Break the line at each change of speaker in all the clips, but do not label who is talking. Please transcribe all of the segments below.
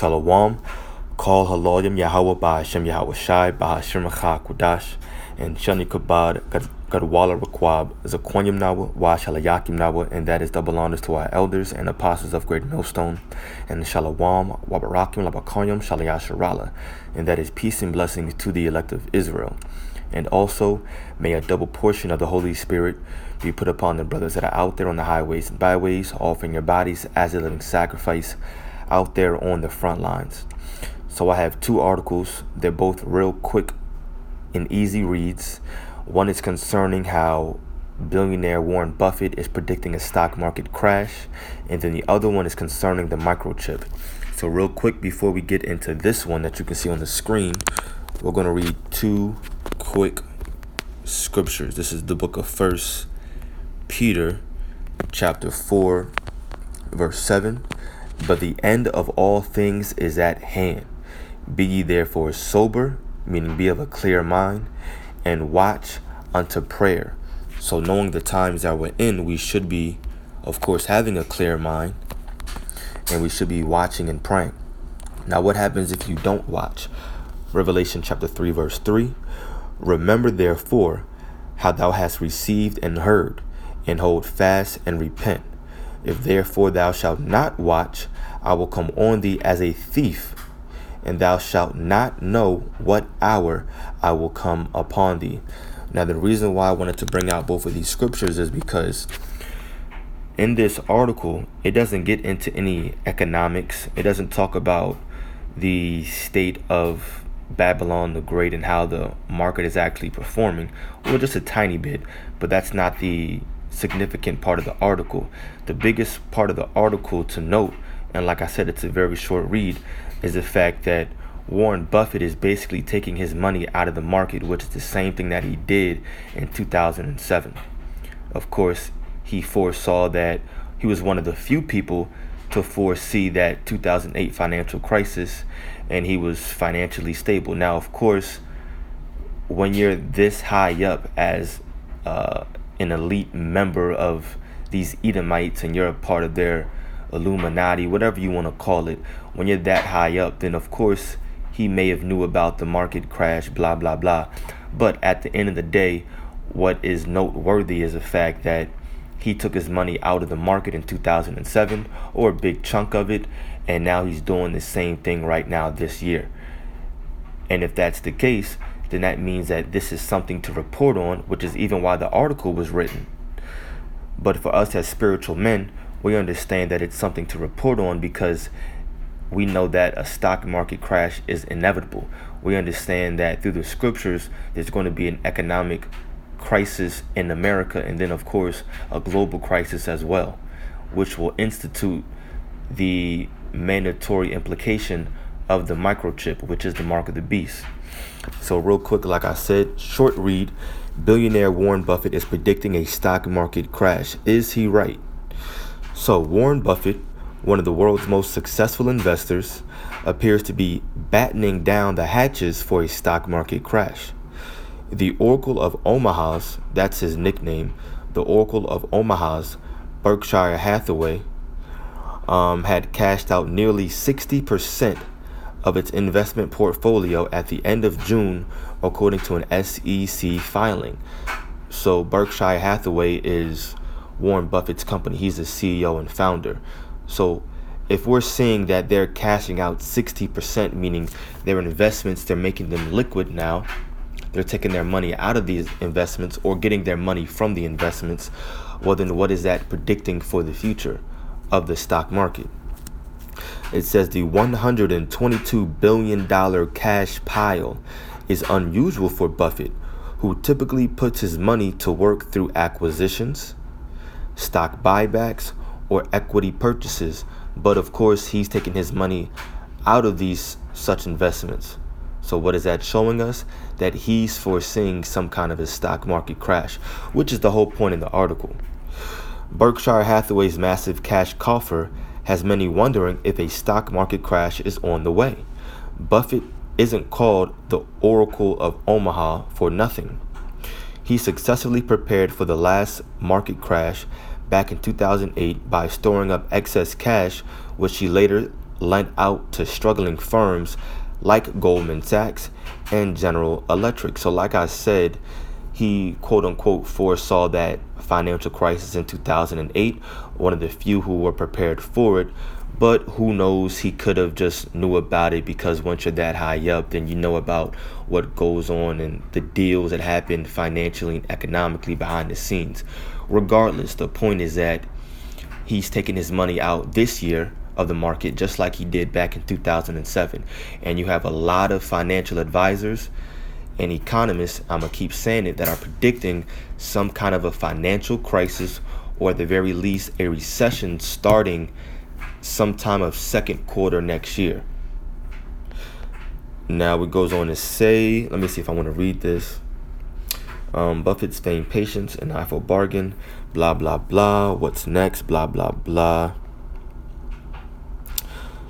Shalom. Call Haloyim Yahweh Ba'ashem Yahweh Shai Ba'ashem Racha Kudash and Shani Kabad Gadwala Rakwab Zakwanyam Nawa Wa Shalayakim Nawa, and that is double honors to our elders and apostles of Great Millstone, and Shalom Wabarakim Labakonyam Shalayasharala, and that is peace and blessings to the elect of Israel. And also, may a double portion of the Holy Spirit be put upon the brothers that are out there on the highways and byways, offering your bodies as a living sacrifice out there on the front lines. So I have two articles. They're both real quick and easy reads. One is concerning how billionaire Warren Buffett is predicting a stock market crash, and then the other one is concerning the microchip. So real quick, before we get into this one that you can see on the screen, we're going to read two quick scriptures. This is the book of 1 Peter chapter 4 verse 7. But the end of all things is at hand. Be ye therefore sober, meaning be of a clear mind, and watch unto prayer. So knowing the times that we're in, we should be, of course, having a clear mind, and we should be watching and praying. Now, what happens if you don't watch? Revelation chapter 3 verse 3. Remember therefore how thou hast received and heard, and hold fast and repent. If therefore thou shalt not watch, I will come on thee as a thief, and thou shalt not know what hour I will come upon thee. Now, the reason why I wanted to bring out both of these scriptures is because in this article, it doesn't get into any economics. It doesn't talk about the state of Babylon the Great and how the market is actually performing. Well, just a tiny bit, but that's not the significant part of the article. The biggest part of the article to note, and like I said, it's a very short read, is the fact that Warren Buffett is basically taking his money out of the market, which is the same thing that he did in 2007. Of course, he foresaw that. He was one of the few people to foresee that 2008 financial crisis, and he was financially stable. Now, of course, when you're this high up as an elite member of these Edomites and you're a part of their Illuminati, whatever you want to call it, when you're that high up, then of course he may have knew about the market crash, blah, blah, blah. But at the end of the day, what is noteworthy is the fact that he took his money out of the market in 2007, or a big chunk of it, and now he's doing the same thing right now this year. And if that's the case, then that means that this is something to report on, which is even why the article was written. But for us as spiritual men, we understand that it's something to report on because we know that a stock market crash is inevitable. We understand that through the scriptures, there's going to be an economic crisis in America, and then of course a global crisis as well, which will institute the mandatory implication of the microchip, which is the mark of the beast. So real quick, like I said, short read. Billionaire Warren Buffett is predicting a stock market crash. Is he right? So Warren Buffett, one of the world's most successful investors, appears to be battening down the hatches for a stock market crash. The Oracle of Omaha's, that's his nickname, the Oracle of Omaha's, Berkshire Hathaway, had cashed out nearly 60% of its investment portfolio at the end of June, according to an SEC filing. So Berkshire Hathaway is Warren Buffett's company. He's the CEO and founder. So if we're seeing that they're cashing out 60%, meaning their investments, they're making them liquid now, they're taking their money out of these investments or getting their money from the investments, well then what is that predicting for the future of the stock market? It says the $122 billion cash pile is unusual for Buffett, who typically puts his money to work through acquisitions, stock buybacks, or equity purchases. But of course, he's taking his money out of these such investments. So what is that showing us? That he's foreseeing some kind of a stock market crash, which is the whole point in the article. Berkshire Hathaway's massive cash coffer has many wondering if a stock market crash is on the way. Buffett isn't called the Oracle of Omaha for nothing. He successfully prepared for the last market crash back in 2008 by storing up excess cash, which he later lent out to struggling firms like Goldman Sachs and General Electric. So like I said, he quote unquote foresaw that financial crisis in 2008, one of the few who were prepared for it. But who knows, he could have just knew about it, because once you're that high up, then you know about what goes on and the deals that happen financially and economically behind the scenes. Regardless, the point is that he's taking his money out this year of the market just like he did back in 2007. And you have a lot of financial advisors and economists, I'm going to keep saying it, that are predicting some kind of a financial crisis, or at the very least a recession starting sometime of second quarter next year. Now it goes on to say, let me see if I want to read this. Buffett's feigned patience, an eye for bargain, blah, blah, blah. What's next? Blah, blah, blah.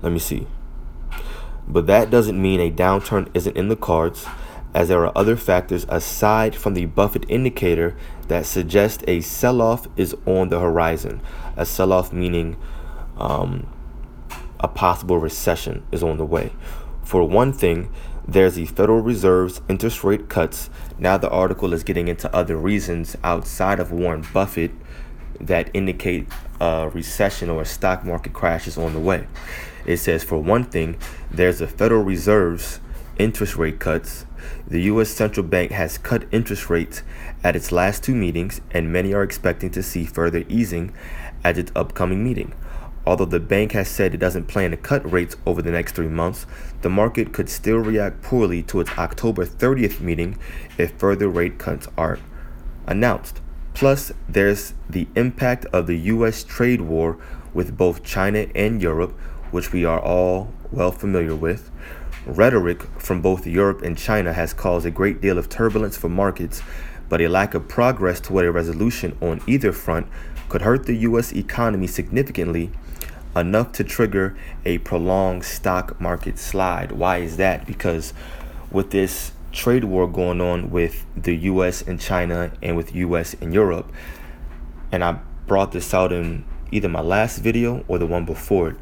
Let me see. But that doesn't mean a downturn isn't in the cards, as there are other factors aside from the Buffett indicator that suggest a sell-off is on the horizon. A sell-off meaning a possible recession is on the way. For one thing, there's the Federal Reserve's interest rate cuts. Now the article is getting into other reasons outside of Warren Buffett that indicate a recession or a stock market crash is on the way. It says, for one thing, there's the Federal Reserve's interest rate cuts. The U.S. Central Bank has cut interest rates at its last two meetings, and many are expecting to see further easing at its upcoming meeting. Although the bank has said it doesn't plan to cut rates over the next 3 months, the market could still react poorly to its October 30th meeting if further rate cuts are announced. Plus, there's the impact of the U.S. trade war with both China and Europe, which we are all well familiar with. Rhetoric from both Europe and China has caused a great deal of turbulence for markets, but a lack of progress toward a resolution on either front could hurt the U.S. economy significantly, enough to trigger a prolonged stock market slide. Why is that? Because with this trade war going on with the U.S. and China and with U.S. and Europe, and I brought this out in either my last video or the one before it,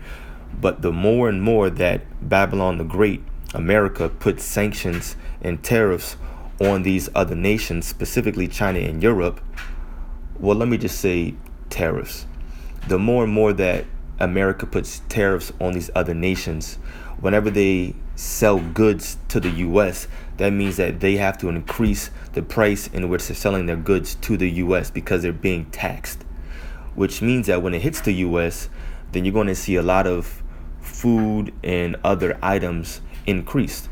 but the more and more that Babylon the Great, America, puts sanctions and tariffs on these other nations, specifically China and Europe, well, let me just say tariffs. The more and more that America puts tariffs on these other nations, whenever they sell goods to the U.S., that means that they have to increase the price in which they're selling their goods to the U.S. because they're being taxed, which means that when it hits the U.S., then you're going to see a lot of food and other items increased,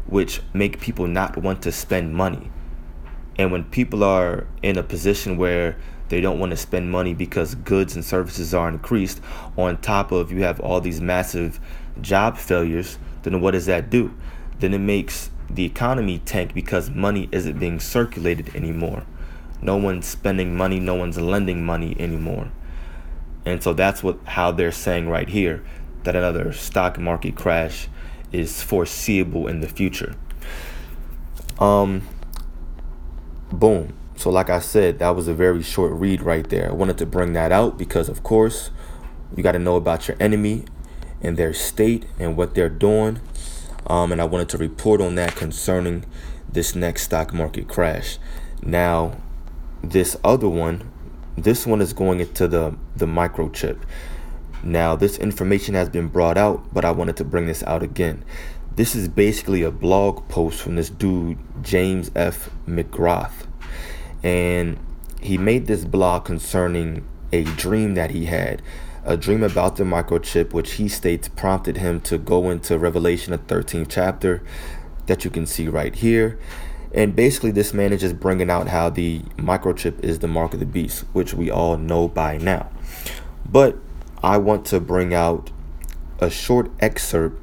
which make people not want to spend money. And when people are in a position where they don't want to spend money because goods and services are increased, on top of you have all these massive job failures, then what does that do? Then it makes the economy tank because money isn't being circulated anymore. No one's spending money, no one's lending money anymore. And so that's how they're saying right here that another stock market crash is foreseeable in the future. Boom. So like I said, that was a very short read right there. I wanted to bring that out because, of course, you got to know about your enemy and their state and what they're doing. And I wanted to report on that concerning this next stock market crash. Now, this other one, this one is going into the microchip. Now, this information has been brought out, but I wanted to bring this out again. This is basically a blog post from this dude, James F. McGrath. And he made this blog concerning a dream that he had, a dream about the microchip, which he states prompted him to go into Revelation, the 13th chapter that you can see right here. And basically, this man is just bringing out how the microchip is the mark of the beast, which we all know by now. But I want to bring out a short excerpt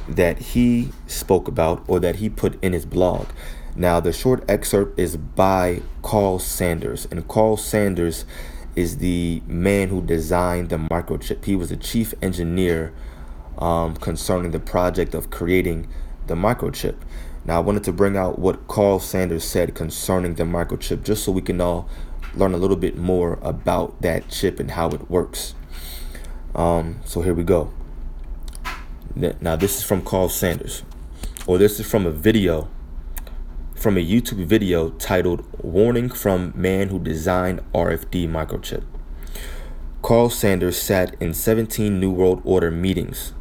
that he spoke about, or that he put in his blog. Now, the short excerpt is by Carl Sanders, and Carl Sanders is the man who designed the microchip. He was the chief engineer concerning the project of creating the microchip. Now, I wanted to bring out what Carl Sanders said concerning the microchip, just so we can all learn a little bit more about that chip and how it works. So here we go. Now, this is from Carl Sanders, or this is from a YouTube video titled "Warning from Man Who Designed RFD Microchip." Carl Sanders sat in 17 New World Order meetings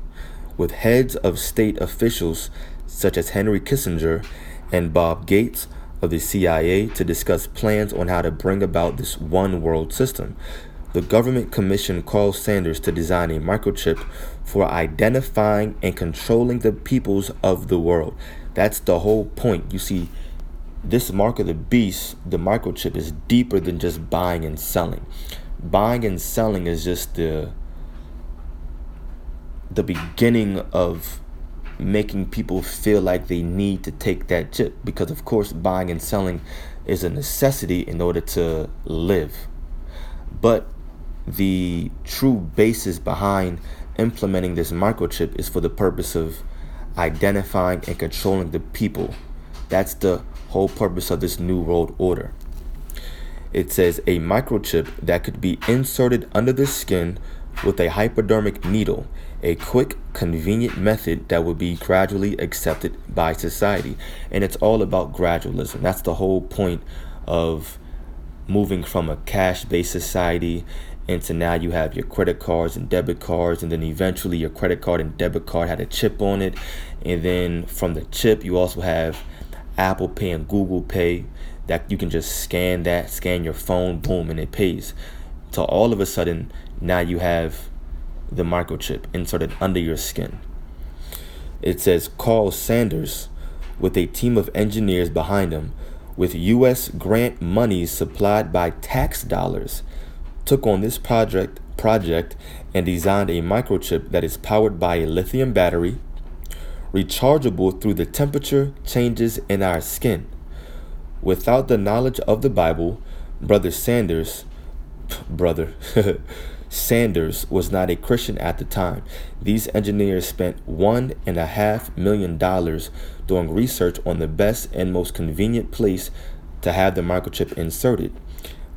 with heads of state officials such as Henry Kissinger and Bob Gates of the CIA to discuss plans on how to bring about this one world system. The government commissioned Carl Sanders to design a microchip for identifying and controlling the peoples of the world. That's the whole point. You see, this mark of the beast, the microchip, is deeper than just buying and selling. Buying and selling is just the beginning of making people feel like they need to take that chip, because of course buying and selling is a necessity in order to live. But the true basis behind implementing this microchip is for the purpose of identifying and controlling the people. That's the whole purpose of this New World Order. It says a microchip that could be inserted under the skin with a hypodermic needle, a quick, convenient method that would be gradually accepted by society. And it's all about gradualism. That's the whole point of moving from a cash-based society into now you have your credit cards and debit cards, and then eventually your credit card and debit card had a chip on it. And then from the chip, you also have Apple Pay and Google Pay that you can just scan your phone, boom, and it pays. So all of a sudden, now you have the microchip inserted under your skin. It says Carl Sanders, with a team of engineers behind him, with U.S. grant monies supplied by tax dollars, took on this project and designed a microchip that is powered by a lithium battery, rechargeable through the temperature changes in our skin. Without the knowledge of the Bible, Sanders was not a Christian at the time. These engineers spent $1.5 million doing research on the best and most convenient place to have the microchip inserted.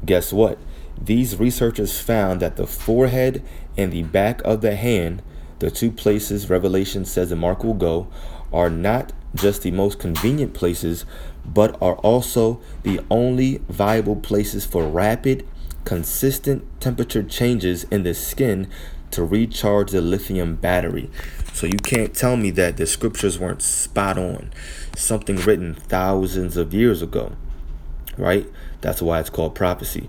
Guess what? These researchers found that the forehead and the back of the hand, the two places Revelation says the mark will go, are not just the most convenient places, but are also the only viable places for rapid, consistent temperature changes in the skin to recharge the lithium battery. So you can't tell me that the scriptures weren't spot on. Something written thousands of years ago, right? That's why it's called prophecy.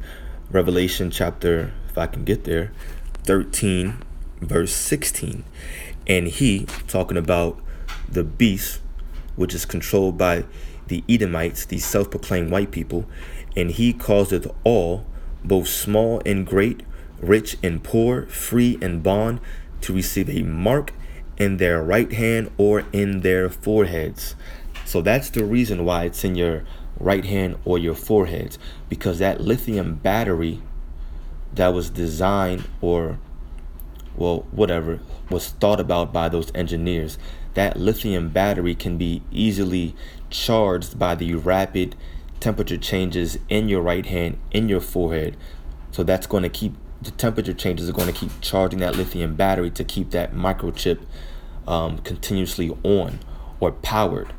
Revelation chapter, if I can get there, 13, verse 16. And he, talking about the beast, which is controlled by the Edomites, these self-proclaimed white people, and he causeth all, both small and great, rich and poor, free and bond, to receive a mark in their right hand or in their foreheads. So that's the reason why it's in your right hand or your foreheads, because that lithium battery that was designed was thought about by those engineers. That lithium battery can be easily charged by the rapid temperature changes in your right hand, in your forehead. So that's going to keep, the temperature changes are going to keep charging that lithium battery to keep that microchip continuously on or powered,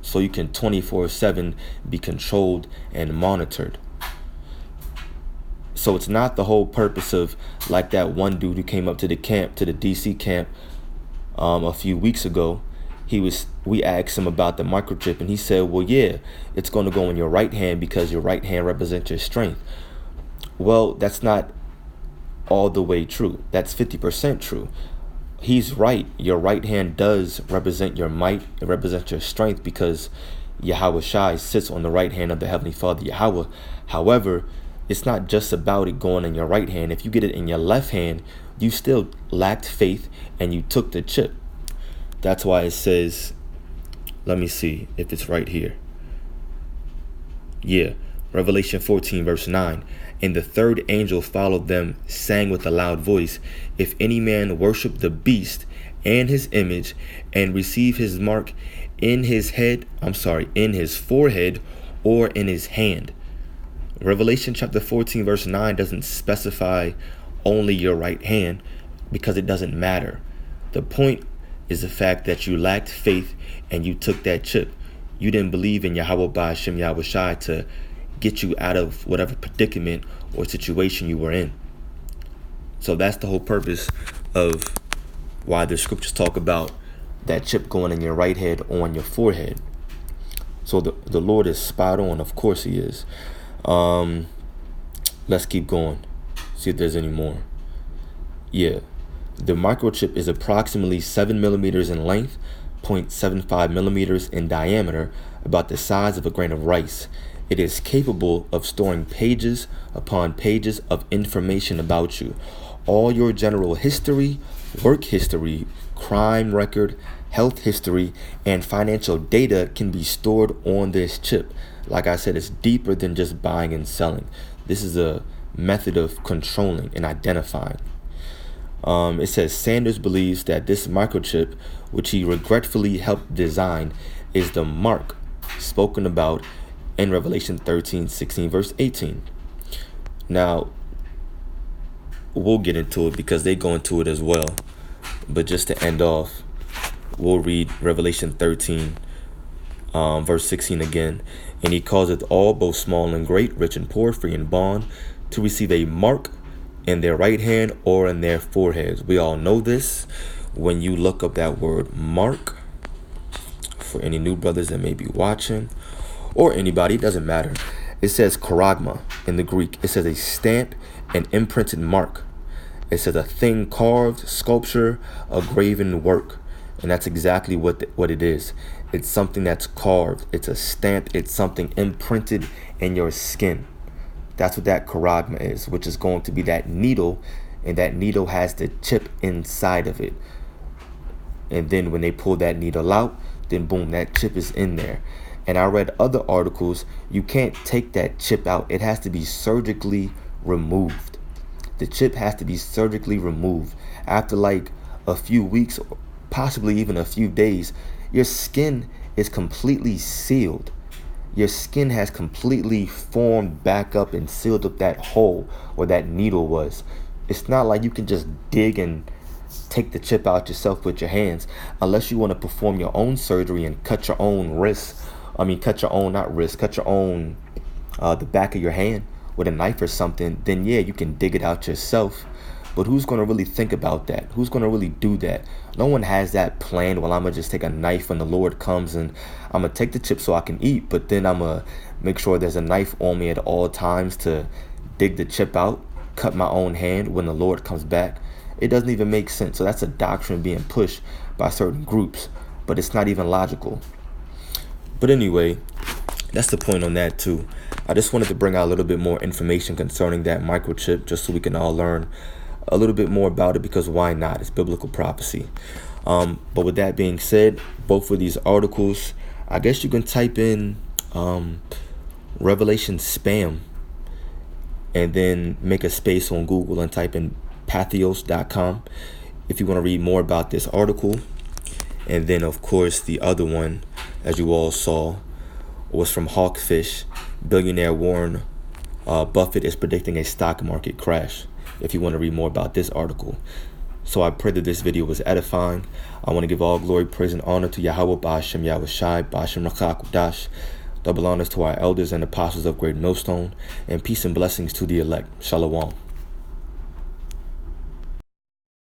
so you can 24/7 be controlled and monitored. So it's not the whole purpose of, like that one dude who came up to the camp, to the DC camp a few weeks ago. We asked him about the microchip, and he said, well, yeah, it's going to go in your right hand because your right hand represents your strength. Well, that's not all the way true. That's 50% true. He's right. Your right hand does represent your might. It represents your strength, because Yahweh Shai sits on the right hand of the Heavenly Father Yahweh. However, it's not just about it going in your right hand. If you get it in your left hand, you still lacked faith and you took the chip. That's why it says, let me see if it's right here. Yeah, Revelation 14, verse 9. And the third angel followed them, saying with a loud voice, if any man worship the beast and his image, and receive his mark in his forehead or in his hand. Revelation chapter 14, verse 9 doesn't specify only your right hand, because it doesn't matter. The point is the fact that you lacked faith and you took that chip. You didn't believe in Yahweh Ba'ashem Yahweh Shai to get you out of whatever predicament or situation you were in. So that's the whole purpose of why the scriptures talk about that chip going in your right head on your forehead. So the Lord is spot on. Of course he is. Let's keep going. See if there's any more. Yeah. The microchip is approximately 7 millimeters in length, 0.75 millimeters in diameter, about the size of a grain of rice. It is capable of storing pages upon pages of information about you. All your general history, work history, crime record, health history, and financial data can be stored on this chip. Like I said, it's deeper than just buying and selling. This is a method of controlling and identifying. It says Sanders believes that this microchip, which he regretfully helped design, is the mark spoken about in Revelation 13:16, verse 18. Now, we'll get into it because they go into it as well. But just to end off, we'll read Revelation 13, verse 16 again. And he causeth all, both small and great, rich and poor, free and bond, to receive a mark in their right hand or in their foreheads. We all know this. When you look up that word mark, for any new brothers that may be watching, or anybody, it doesn't matter. It says charagma in the Greek. It says a stamp, an imprinted mark. It says a thing carved, sculpture, a graven work. And that's exactly what it is. It's something that's carved. It's a stamp. It's something imprinted in your skin. That's what that charagma is, which is going to be that needle, and that needle has the chip inside of it. And then when they pull that needle out, then boom, that chip is in there. And I read other articles, you can't take that chip out. It has to be surgically removed. The chip has to be surgically removed. After like a few weeks, possibly even a few days, your skin is completely sealed. Your skin has completely formed back up and sealed up that hole where that needle was. It's not like you can just dig and take the chip out yourself with your hands, unless you want to perform your own surgery and cut your own wrist. Cut your own, not wrist, cut your own, the back of your hand with a knife or something. Then yeah, you can dig it out yourself. But who's going to really think about that? Who's going to really do that? No one has that planned. Well, I'm going to just take a knife when the Lord comes and I'm going to take the chip so I can eat. But then I'm going to make sure there's a knife on me at all times to dig the chip out, cut my own hand when the Lord comes back. It doesn't even make sense. So that's a doctrine being pushed by certain groups, but it's not even logical. But anyway, that's the point on that too. I just wanted to bring out a little bit more information concerning that microchip, just so we can all learn a little bit more about it, because why not? It's biblical prophecy. But with that being said, both of these articles, I guess you can type in Revelation spam and then make a space on Google and type in patheos.com if you want to read more about this article. And then of course the other one, as you all saw, was from Hawkfish. Billionaire Warren Buffett is predicting a stock market crash, if you want to read more about this article. So I pray that this video was edifying. I want to give all glory, praise, and honor to Yahweh Ba'ashem Yahweh Shai, Ba'ashem Rakakudash. Double honors to our elders and apostles of Great Millstone, and peace and blessings to the elect. Shalom.